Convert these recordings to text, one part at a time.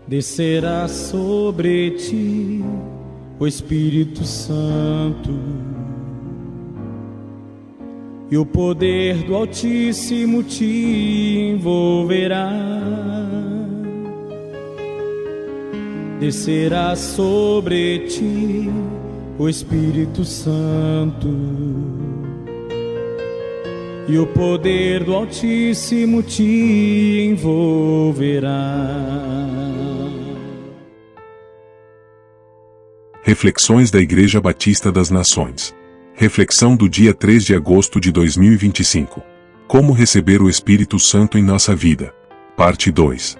descerá sobre ti o Espírito Santo, e o poder do Altíssimo te envolverá. Descerá sobre ti o Espírito Santo, e o poder do Altíssimo te envolverá. Reflexões da Igreja Batista das Nações. Reflexão do dia 3 de agosto de 2025. Como receber o Espírito Santo em nossa vida. Parte 2.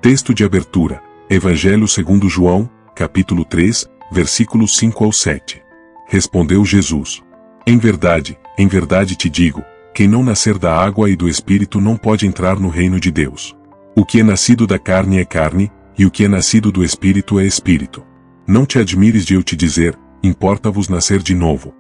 Texto de abertura. Evangelho segundo João, capítulo 3, versículos 5 ao 7. Respondeu Jesus: em verdade te digo, quem não nascer da água e do Espírito não pode entrar no reino de Deus. O que é nascido da carne é carne, e o que é nascido do Espírito é Espírito. Não te admires de eu te dizer, importa-vos nascer de novo.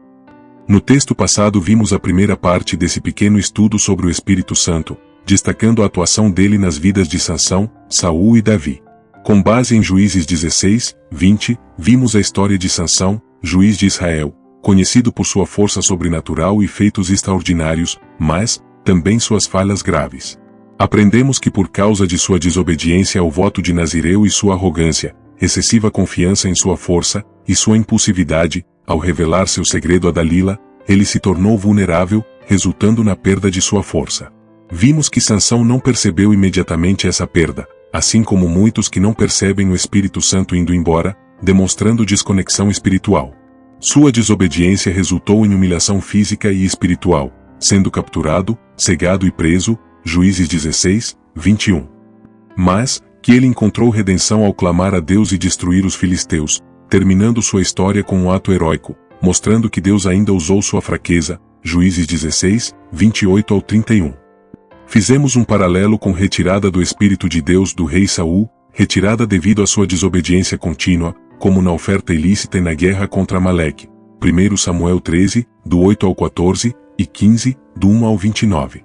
No texto passado vimos a primeira parte desse pequeno estudo sobre o Espírito Santo, destacando a atuação dele nas vidas de Sansão, Saul e Davi. Com base em Juízes 16, 20, vimos a história de Sansão, juiz de Israel, conhecido por sua força sobrenatural e feitos extraordinários, mas, também suas falhas graves. Aprendemos que por causa de sua desobediência ao voto de Nazireu e sua arrogância, excessiva confiança em sua força, e sua impulsividade, ao revelar seu segredo a Dalila, ele se tornou vulnerável, resultando na perda de sua força. Vimos que Sansão não percebeu imediatamente essa perda, assim como muitos que não percebem o Espírito Santo indo embora, demonstrando desconexão espiritual. Sua desobediência resultou em humilhação física e espiritual, sendo capturado, cegado e preso, Juízes 16, 21. Mas, que ele encontrou redenção ao clamar a Deus e destruir os filisteus, terminando sua história com um ato heróico, mostrando que Deus ainda usou sua fraqueza, Juízes 16, 28 ao 31. Fizemos um paralelo com retirada do Espírito de Deus do rei Saul, retirada devido à sua desobediência contínua, como na oferta ilícita e na guerra contra Amaleque. 1 Samuel 13, do 8 ao 14, e 15, do 1 ao 29.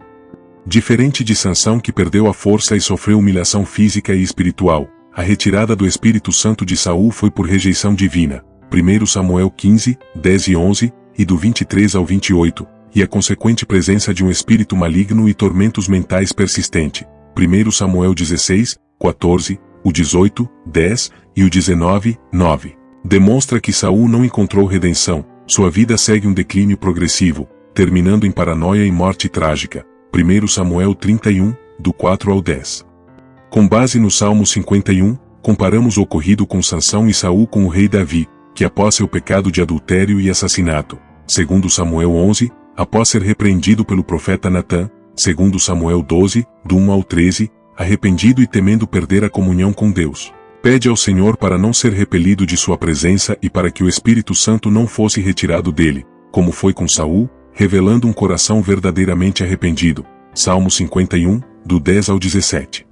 Diferente de Sansão que perdeu a força e sofreu humilhação física e espiritual, a retirada do Espírito Santo de Saul foi por rejeição divina. 1 Samuel 15, 10 e 11, e do 23 ao 28, e a consequente presença de um espírito maligno e tormentos mentais persistente. 1 Samuel 16, 14, o 18, 10, e o 19, 9. Demonstra que Saul não encontrou redenção, sua vida segue um declínio progressivo, terminando em paranoia e morte trágica. 1 Samuel 31, do 4 ao 10. Com base no Salmo 51, comparamos o ocorrido com Sansão e Saul com o rei Davi, que após seu pecado de adultério e assassinato, 2 Samuel 11, após ser repreendido pelo profeta Natã, 2 Samuel 12, do 1 ao 13, arrependido e temendo perder a comunhão com Deus, pede ao Senhor para não ser repelido de sua presença e para que o Espírito Santo não fosse retirado dele, como foi com Saul, revelando um coração verdadeiramente arrependido. Salmo 51, do 10 ao 17.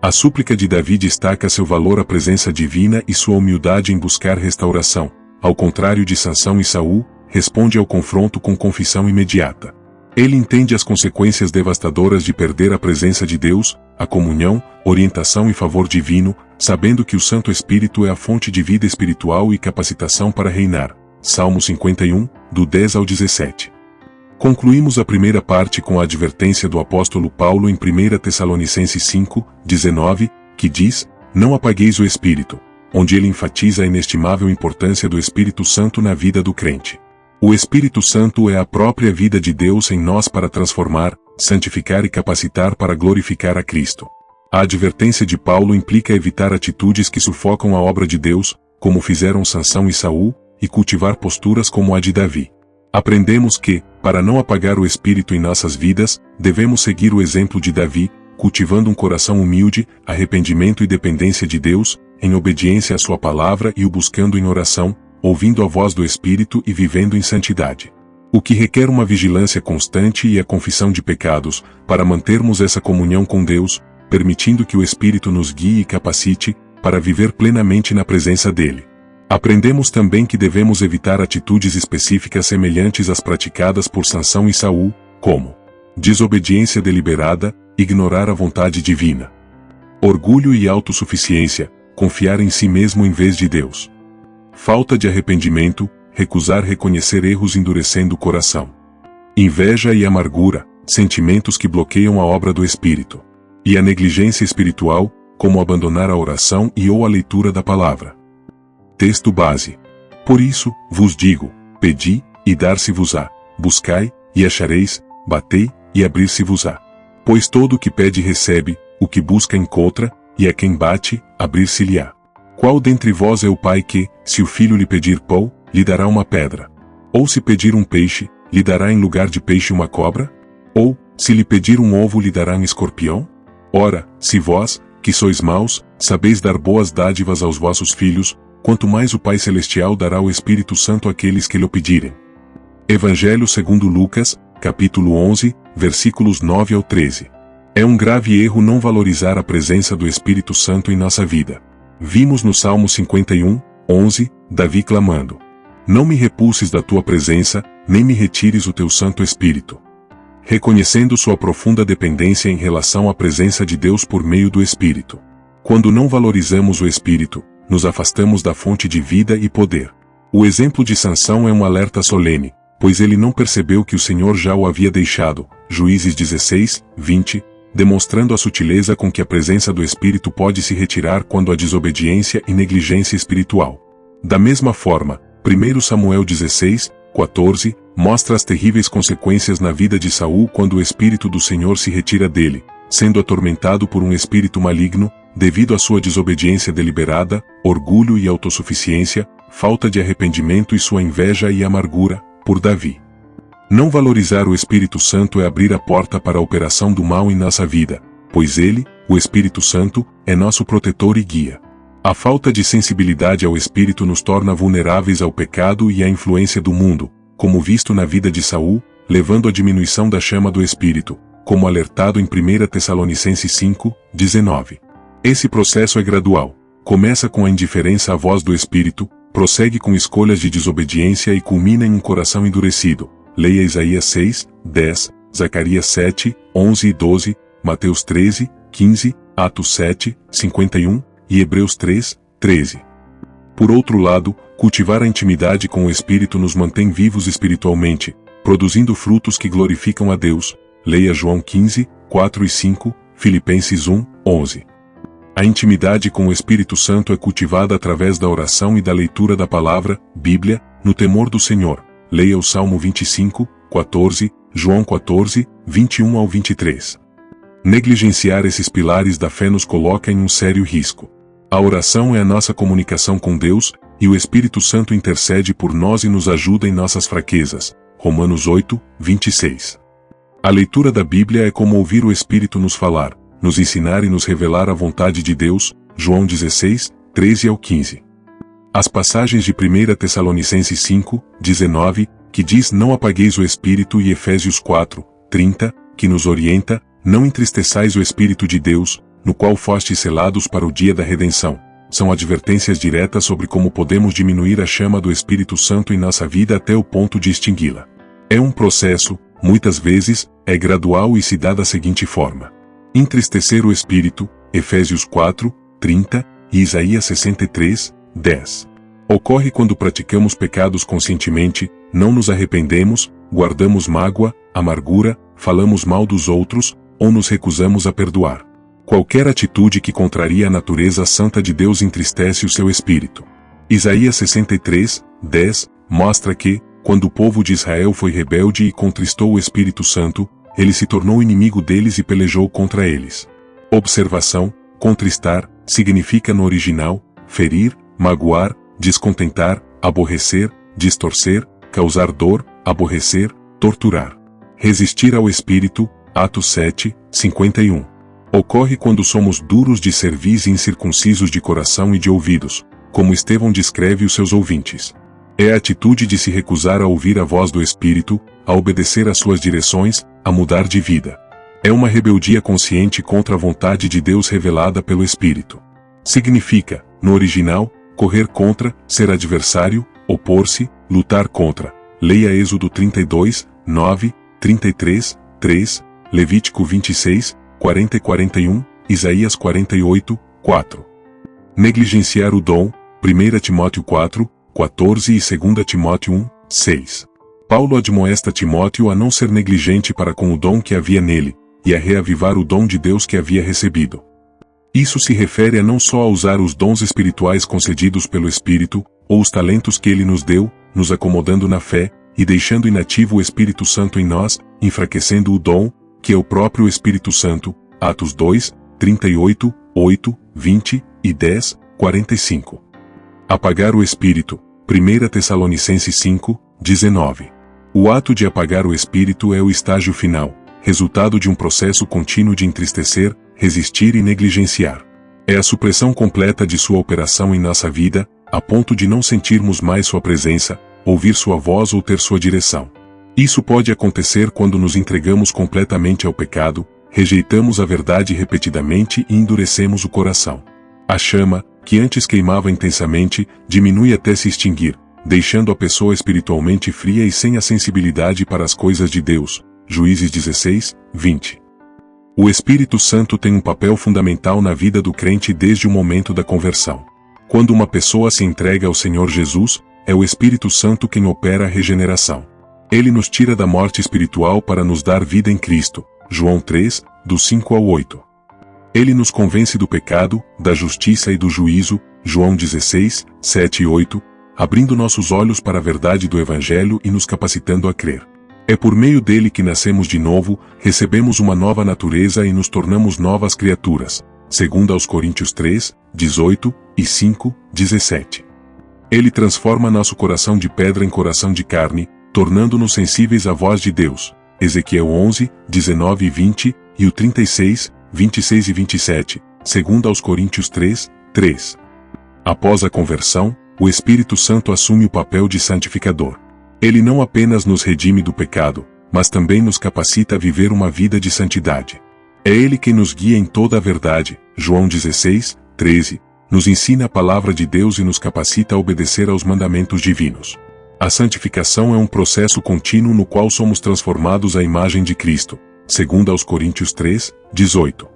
A súplica de Davi destaca seu valor à presença divina e sua humildade em buscar restauração. Ao contrário de Sansão e Saul, responde ao confronto com confissão imediata. Ele entende as consequências devastadoras de perder a presença de Deus, a comunhão, orientação e favor divino, sabendo que o Santo Espírito é a fonte de vida espiritual e capacitação para reinar. Salmo 51, do 10 ao 17. Concluímos a primeira parte com a advertência do apóstolo Paulo em 1 Tessalonicenses 5, 19, que diz: não apagueis o Espírito, onde ele enfatiza a inestimável importância do Espírito Santo na vida do crente. O Espírito Santo é a própria vida de Deus em nós para transformar, santificar e capacitar para glorificar a Cristo. A advertência de Paulo implica evitar atitudes que sufocam a obra de Deus, como fizeram Sansão e Saul, e cultivar posturas como a de Davi. Aprendemos que, para não apagar o Espírito em nossas vidas, devemos seguir o exemplo de Davi, cultivando um coração humilde, arrependimento e dependência de Deus, em obediência à sua palavra e o buscando em oração, ouvindo a voz do Espírito e vivendo em santidade. O que requer uma vigilância constante e a confissão de pecados, para mantermos essa comunhão com Deus, permitindo que o Espírito nos guie e capacite, para viver plenamente na presença dele. Aprendemos também que devemos evitar atitudes específicas semelhantes às praticadas por Sansão e Saul, como desobediência deliberada, ignorar a vontade divina. Orgulho e autossuficiência, confiar em si mesmo em vez de Deus. Falta de arrependimento, recusar reconhecer erros endurecendo o coração. Inveja e amargura, sentimentos que bloqueiam a obra do Espírito. E a negligência espiritual, como abandonar a oração e ou a leitura da palavra. Texto base. Por isso, vos digo, pedi, e dar-se-vos-á, buscai, e achareis, batei, e abrir-se-vos-á. Pois todo o que pede recebe, o que busca encontra, e a quem bate, abrir-se-lhe-á. Qual dentre vós é o pai que, se o filho lhe pedir pão, lhe dará uma pedra? Ou se pedir um peixe, lhe dará em lugar de peixe uma cobra? Ou, se lhe pedir um ovo, lhe dará um escorpião? Ora, se vós, que sois maus, sabeis dar boas dádivas aos vossos filhos, quanto mais o Pai Celestial dará o Espírito Santo àqueles que lhe o pedirem. Evangelho segundo Lucas, capítulo 11, versículos 9 ao 13. É um grave erro não valorizar a presença do Espírito Santo em nossa vida. Vimos no Salmo 51, 11, Davi clamando: Não me repulses da tua presença, nem me retires o teu Santo Espírito. Reconhecendo sua profunda dependência em relação à presença de Deus por meio do Espírito. Quando não valorizamos o Espírito, nos afastamos da fonte de vida e poder. O exemplo de Sansão é um alerta solene, pois ele não percebeu que o Senhor já o havia deixado, Juízes 16, 20, demonstrando a sutileza com que a presença do Espírito pode se retirar quando há desobediência e negligência espiritual. Da mesma forma, 1 Samuel 16, 14, mostra as terríveis consequências na vida de Saul quando o Espírito do Senhor se retira dele, sendo atormentado por um espírito maligno, devido à sua desobediência deliberada, orgulho e autossuficiência, falta de arrependimento e sua inveja e amargura, por Davi. Não valorizar o Espírito Santo é abrir a porta para a operação do mal em nossa vida, pois ele, o Espírito Santo, é nosso protetor e guia. A falta de sensibilidade ao Espírito nos torna vulneráveis ao pecado e à influência do mundo, como visto na vida de Saul, levando à diminuição da chama do Espírito, como alertado em 1 Tessalonicenses 5, 19. Esse processo é gradual. Começa com a indiferença à voz do Espírito, prossegue com escolhas de desobediência e culmina em um coração endurecido. Leia Isaías 6, 10, Zacarias 7, 11 e 12, Mateus 13, 15, Atos 7, 51 e Hebreus 3, 13. Por outro lado, cultivar a intimidade com o Espírito nos mantém vivos espiritualmente, produzindo frutos que glorificam a Deus. Leia João 15, 4 e 5, Filipenses 1, 11. A intimidade com o Espírito Santo é cultivada através da oração e da leitura da palavra, Bíblia, no temor do Senhor. Leia o Salmo 25, 14, João 14, 21 ao 23. Negligenciar esses pilares da fé nos coloca em um sério risco. A oração é a nossa comunicação com Deus, e o Espírito Santo intercede por nós e nos ajuda em nossas fraquezas. Romanos 8, 26. A leitura da Bíblia é como ouvir o Espírito nos falar, nos ensinar e nos revelar a vontade de Deus. João 16, 13 ao 15. As passagens de 1 Tessalonicenses 5, 19, que diz não apagueis o Espírito, e Efésios 4, 30, que nos orienta, não entristeçais o Espírito de Deus, no qual fostes selados para o dia da redenção, são advertências diretas sobre como podemos diminuir a chama do Espírito Santo em nossa vida até o ponto de extingui-la. É um processo, muitas vezes, é gradual e se dá da seguinte forma. Entristecer o Espírito, Efésios 4, 30, e Isaías 63, 10. Ocorre quando praticamos pecados conscientemente, não nos arrependemos, guardamos mágoa, amargura, falamos mal dos outros, ou nos recusamos a perdoar. Qualquer atitude que contraria a natureza santa de Deus entristece o seu espírito. Isaías 63, 10, mostra que, quando o povo de Israel foi rebelde e contristou o Espírito Santo, ele se tornou inimigo deles e pelejou contra eles. Observação: contristar significa no original ferir, magoar, descontentar, aborrecer, distorcer, causar dor, aborrecer, torturar. Resistir ao Espírito, Atos 7, 51. Ocorre quando somos duros de cerviz e incircuncisos de coração e de ouvidos, como Estevão descreve os seus ouvintes. É a atitude de se recusar a ouvir a voz do Espírito, a obedecer às suas direções, a mudar de vida. É uma rebeldia consciente contra a vontade de Deus revelada pelo Espírito. Significa, no original, correr contra, ser adversário, opor-se, lutar contra. Leia Êxodo 32, 9, 33, 3, Levítico 26, 40 e 41, Isaías 48, 4. Negligenciar o dom, 1 Timóteo 4, 14 e 2 Timóteo 1, 6. Paulo admoesta Timóteo a não ser negligente para com o dom que havia nele, e a reavivar o dom de Deus que havia recebido. Isso se refere a não só a usar os dons espirituais concedidos pelo Espírito, ou os talentos que ele nos deu, nos acomodando na fé, e deixando inativo o Espírito Santo em nós, enfraquecendo o dom, que é o próprio Espírito Santo, Atos 2, 38, 8, 20 e 10, 45. Apagar o Espírito, 1 Tessalonicenses 5, 19. O ato de apagar o Espírito é o estágio final, resultado de um processo contínuo de entristecer, resistir e negligenciar. É a supressão completa de sua operação em nossa vida, a ponto de não sentirmos mais sua presença, ouvir sua voz ou ter sua direção. Isso pode acontecer quando nos entregamos completamente ao pecado, rejeitamos a verdade repetidamente e endurecemos o coração. A chama, que antes queimava intensamente, diminui até se extinguir, deixando a pessoa espiritualmente fria e sem a sensibilidade para as coisas de Deus. Juízes 16, 20. O Espírito Santo tem um papel fundamental na vida do crente desde o momento da conversão. Quando uma pessoa se entrega ao Senhor Jesus, é o Espírito Santo quem opera a regeneração. Ele nos tira da morte espiritual para nos dar vida em Cristo. João 3, do 5 ao 8. Ele nos convence do pecado, da justiça e do juízo. João 16, 7 e 8, abrindo nossos olhos para a verdade do Evangelho e nos capacitando a crer. É por meio dele que nascemos de novo, recebemos uma nova natureza e nos tornamos novas criaturas. 2 Coríntios 3, 18 e 5, 17. Ele transforma nosso coração de pedra em coração de carne, tornando-nos sensíveis à voz de Deus. Ezequiel 11, 19 e 20, e o 36, 26 e 27, 2 Coríntios 3, 3. Após a conversão, o Espírito Santo assume o papel de santificador. Ele não apenas nos redime do pecado, mas também nos capacita a viver uma vida de santidade. É Ele quem nos guia em toda a verdade. João 16, 13, nos ensina a palavra de Deus e nos capacita a obedecer aos mandamentos divinos. A santificação é um processo contínuo no qual somos transformados à imagem de Cristo. 2 Coríntios 3, 18.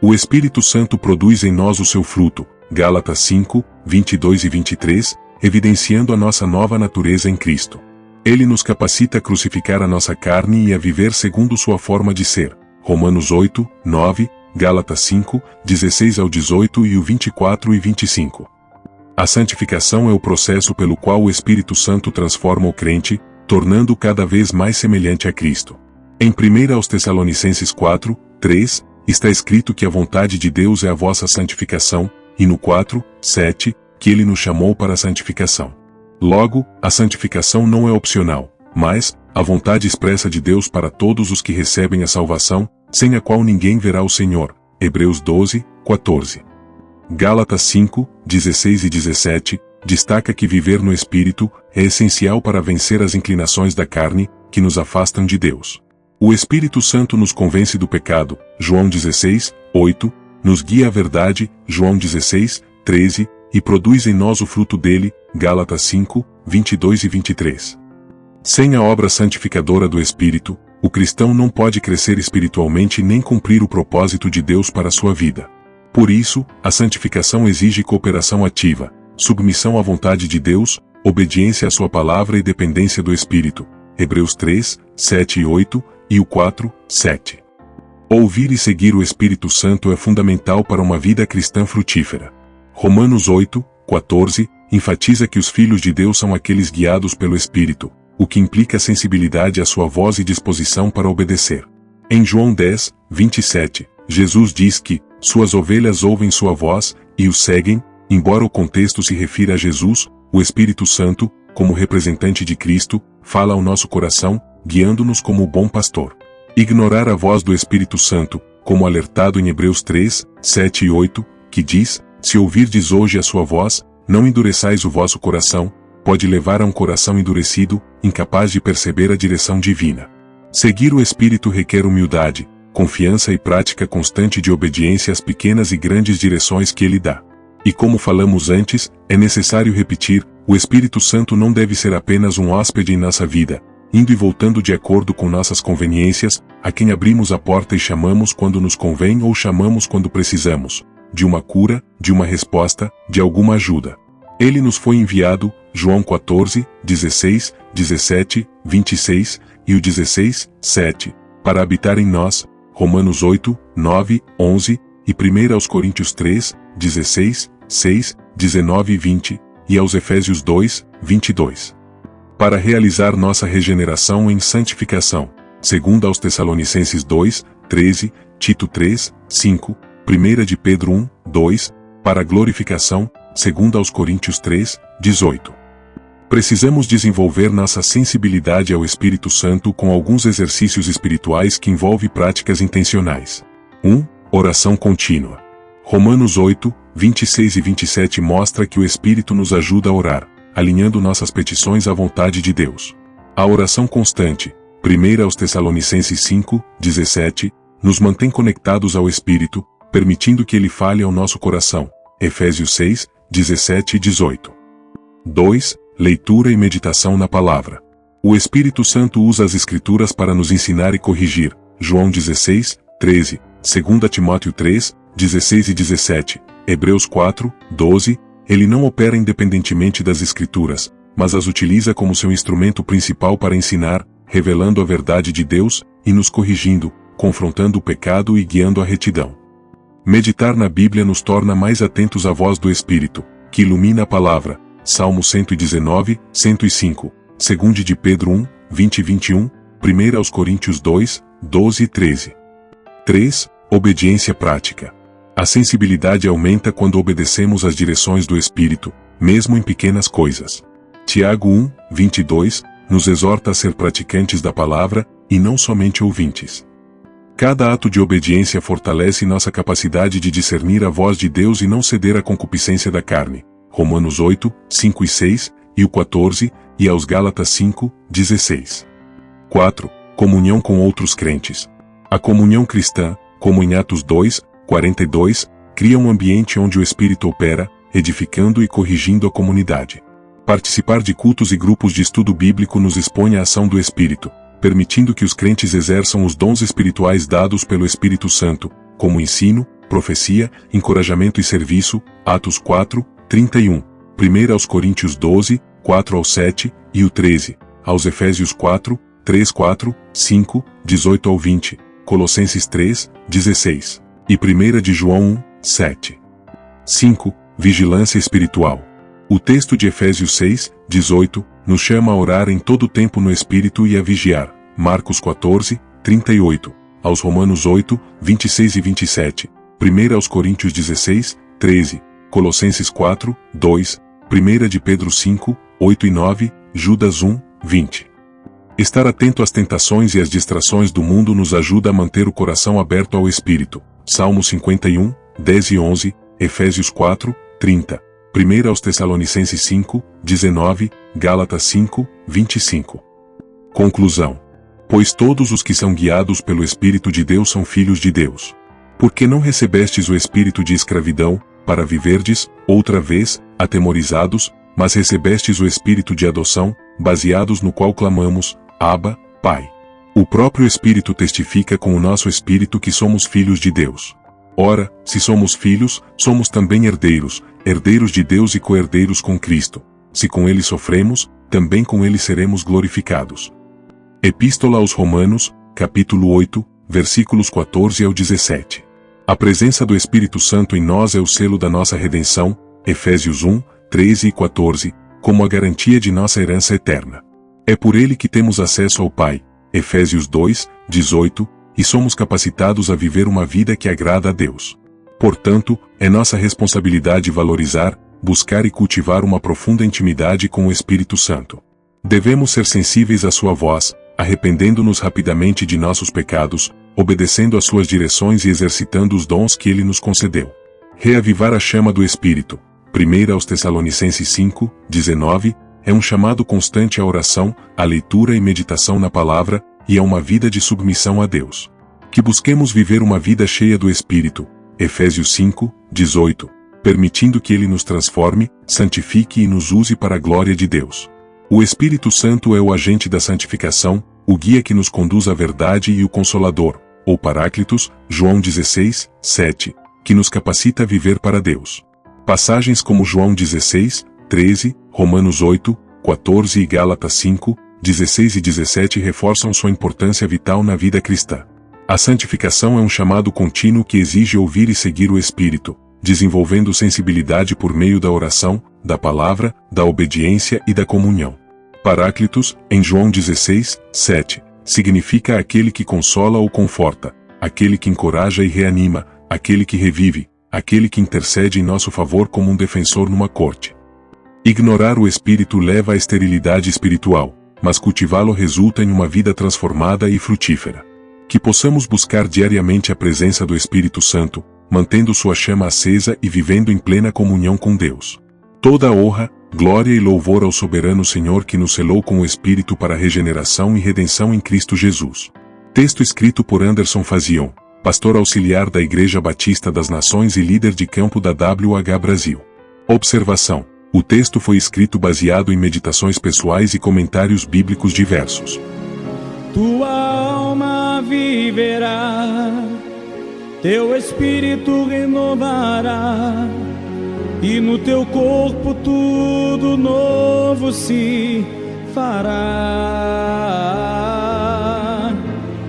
O Espírito Santo produz em nós o seu fruto. Gálatas 5, 22 e 23, evidenciando a nossa nova natureza em Cristo. Ele nos capacita a crucificar a nossa carne e a viver segundo sua forma de ser. Romanos 8, 9, Gálatas 5, 16 ao 18 e o 24 e 25. A santificação é o processo pelo qual o Espírito Santo transforma o crente, tornando-o cada vez mais semelhante a Cristo. Em 1 Tessalonicenses 4, 3, está escrito que a vontade de Deus é a vossa santificação, e no 4, 7, que Ele nos chamou para a santificação. Logo, a santificação não é opcional, mas a vontade expressa de Deus para todos os que recebem a salvação, sem a qual ninguém verá o Senhor. Hebreus 12, 14. Gálatas 5, 16 e 17, destaca que viver no Espírito é essencial para vencer as inclinações da carne, que nos afastam de Deus. O Espírito Santo nos convence do pecado. João 16, 8, nos guia à verdade. João 16, 13, e produz em nós o fruto dele. Gálatas 5, 22 e 23. Sem a obra santificadora do Espírito, o cristão não pode crescer espiritualmente nem cumprir o propósito de Deus para a sua vida. Por isso, a santificação exige cooperação ativa, submissão à vontade de Deus, obediência à sua palavra e dependência do Espírito. Hebreus 3, 7 e 8, e o 4, 7. Ouvir e seguir o Espírito Santo é fundamental para uma vida cristã frutífera. Romanos 8, 14, enfatiza que os filhos de Deus são aqueles guiados pelo Espírito, o que implica sensibilidade à sua voz e disposição para obedecer. Em João 10, 27, Jesus diz que suas ovelhas ouvem sua voz e o seguem. Embora o contexto se refira a Jesus, o Espírito Santo, como representante de Cristo, fala ao nosso coração, guiando-nos como o bom pastor. Ignorar a voz do Espírito Santo, como alertado em Hebreus 3, 7 e 8, que diz: se ouvirdes hoje a sua voz, não endureçais o vosso coração, pode levar a um coração endurecido, incapaz de perceber a direção divina. Seguir o Espírito requer humildade, confiança e prática constante de obediência às pequenas e grandes direções que Ele dá. E como falamos antes, é necessário repetir: o Espírito Santo não deve ser apenas um hóspede em nossa vida, indo e voltando de acordo com nossas conveniências, a quem abrimos a porta e chamamos quando nos convém ou chamamos quando precisamos, de uma cura, de uma resposta, de alguma ajuda. Ele nos foi enviado, João 14, 16, 17, 26, e o 16, 7, para habitar em nós, Romanos 8, 9, 11, e 1 aos Coríntios 3, 16, 6, 19 e 20, e aos Efésios 2, 22. Para realizar nossa regeneração em santificação, segundo aos Tessalonicenses 2, 13, Tito 3, 5, 1 de Pedro 1, 2, para a glorificação, segundo aos Coríntios 3, 18. Precisamos desenvolver nossa sensibilidade ao Espírito Santo com alguns exercícios espirituais que envolvem práticas intencionais. 1. Oração contínua. Romanos 8, 26 e 27 mostra que o Espírito nos ajuda a orar, alinhando nossas petições à vontade de Deus. A oração constante, 1 aos Tessalonicenses 5, 17, nos mantém conectados ao Espírito, permitindo que ele fale ao nosso coração. Efésios 6, 17 e 18. 2. Leitura e meditação na palavra. O Espírito Santo usa as Escrituras para nos ensinar e corrigir. João 16, 13, 2 Timóteo 3, 16 e 17, Hebreus 4, 12, ele não opera independentemente das Escrituras, mas as utiliza como seu instrumento principal para ensinar, revelando a verdade de Deus, e nos corrigindo, confrontando o pecado e guiando a retidão. Meditar na Bíblia nos torna mais atentos à voz do Espírito, que ilumina a palavra. Salmo 119, 105, 2 de Pedro 1, 20 e 21, 1 aos Coríntios 2, 12 e 13. 3. Obediência prática. A sensibilidade aumenta quando obedecemos às direções do Espírito, mesmo em pequenas coisas. Tiago 1, 22, nos exorta a ser praticantes da palavra, e não somente ouvintes. Cada ato de obediência fortalece nossa capacidade de discernir a voz de Deus e não ceder à concupiscência da carne. Romanos 8, 5 e 6, e o 14, e aos Gálatas 5, 16. 4. Comunhão com outros crentes. A comunhão cristã, como em Atos 2, 42, cria um ambiente onde o Espírito opera, edificando e corrigindo a comunidade. Participar de cultos e grupos de estudo bíblico nos expõe à ação do Espírito, permitindo que os crentes exerçam os dons espirituais dados pelo Espírito Santo, como ensino, profecia, encorajamento e serviço, Atos 4, 31, 1 aos Coríntios 12, 4 ao 7, e o 13, aos Efésios 4, 3, 4, 5, 18 ao 20, Colossenses 3, 16, e 1 de João 1, 7. 5. Vigilância espiritual. O texto de Efésios 6, 18, nos chama a orar em todo o tempo no Espírito e a vigiar, Marcos 14, 38, aos Romanos 8, 26 e 27, 1 aos Coríntios 16, 13, Colossenses 4, 2, 1 de Pedro 5, 8 e 9, Judas 1, 20. Estar atento às tentações e às distrações do mundo nos ajuda a manter o coração aberto ao Espírito. Salmo 51, 10 e 11, Efésios 4, 30, 1 aos Tessalonicenses 5, 19, Gálatas 5, 25. Conclusão. Pois todos os que são guiados pelo Espírito de Deus são filhos de Deus. Porque não recebestes o espírito de escravidão, para viverdes, outra vez, atemorizados, mas recebestes o espírito de adoção, baseados no qual clamamos, Abba, Pai. O próprio Espírito testifica com o nosso espírito que somos filhos de Deus. Ora, se somos filhos, somos também herdeiros, herdeiros de Deus e co-herdeiros com Cristo. Se com ele sofremos, também com ele seremos glorificados. Epístola aos Romanos, capítulo 8, versículos 14 ao 17. A presença do Espírito Santo em nós é o selo da nossa redenção, Efésios 1, 13 e 14, como a garantia de nossa herança eterna. É por ele que temos acesso ao Pai, Efésios 2, 18, e somos capacitados a viver uma vida que agrada a Deus. Portanto, é nossa responsabilidade valorizar, buscar e cultivar uma profunda intimidade com o Espírito Santo. Devemos ser sensíveis à sua voz, arrependendo-nos rapidamente de nossos pecados, obedecendo às suas direções e exercitando os dons que ele nos concedeu. Reavivar a chama do Espírito. 1 aos Tessalonicenses 5, 19, é um chamado constante à oração, à leitura e meditação na palavra, e a uma vida de submissão a Deus. Que busquemos viver uma vida cheia do Espírito. Efésios 5, 18, permitindo que ele nos transforme, santifique e nos use para a glória de Deus. O Espírito Santo é o agente da santificação, o guia que nos conduz à verdade e o Consolador, ou Paráclitos, João 16, 7, que nos capacita a viver para Deus. Passagens como João 16, 13, Romanos 8, 14 e Gálatas 5, 16 e 17 reforçam sua importância vital na vida cristã. A santificação é um chamado contínuo que exige ouvir e seguir o Espírito, desenvolvendo sensibilidade por meio da oração, da palavra, da obediência e da comunhão. Paráclitos, em João 16, 7, significa aquele que consola ou conforta, aquele que encoraja e reanima, aquele que revive, aquele que intercede em nosso favor como um defensor numa corte. Ignorar o Espírito leva à esterilidade espiritual, mas cultivá-lo resulta em uma vida transformada e frutífera. Que possamos buscar diariamente a presença do Espírito Santo, mantendo sua chama acesa e vivendo em plena comunhão com Deus. Toda honra, glória e louvor ao soberano Senhor que nos selou com o Espírito para a regeneração e redenção em Cristo Jesus. Texto escrito por Anderson Fazion, pastor auxiliar da Igreja Batista das Nações e líder de campo da WH Brasil. Observação: o texto foi escrito baseado em meditações pessoais e comentários bíblicos diversos. Tua alma viverá, teu espírito renovará, e no teu corpo tudo novo se fará.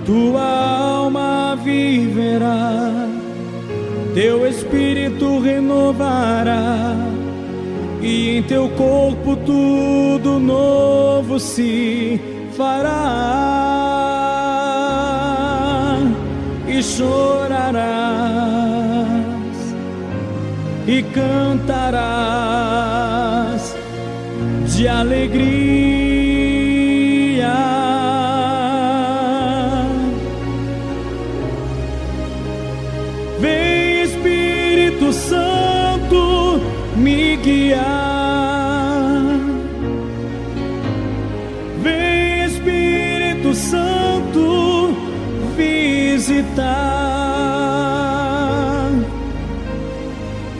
Tua alma viverá, teu espírito renovará, e em teu corpo tudo novo se fará. E chorarás e cantarás de alegria. Vem, Espírito Santo, me guiar. Vem, Espírito Santo, visitar.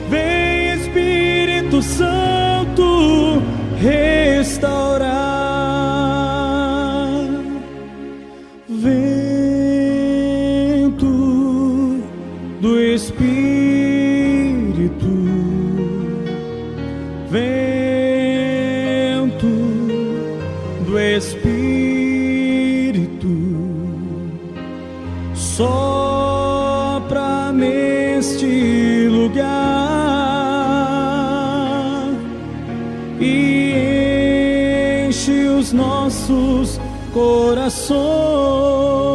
Vem, Espírito Santo, restaurar. Vento do Espírito, vento do Espírito, sopra neste lugar e enche os nossos corações.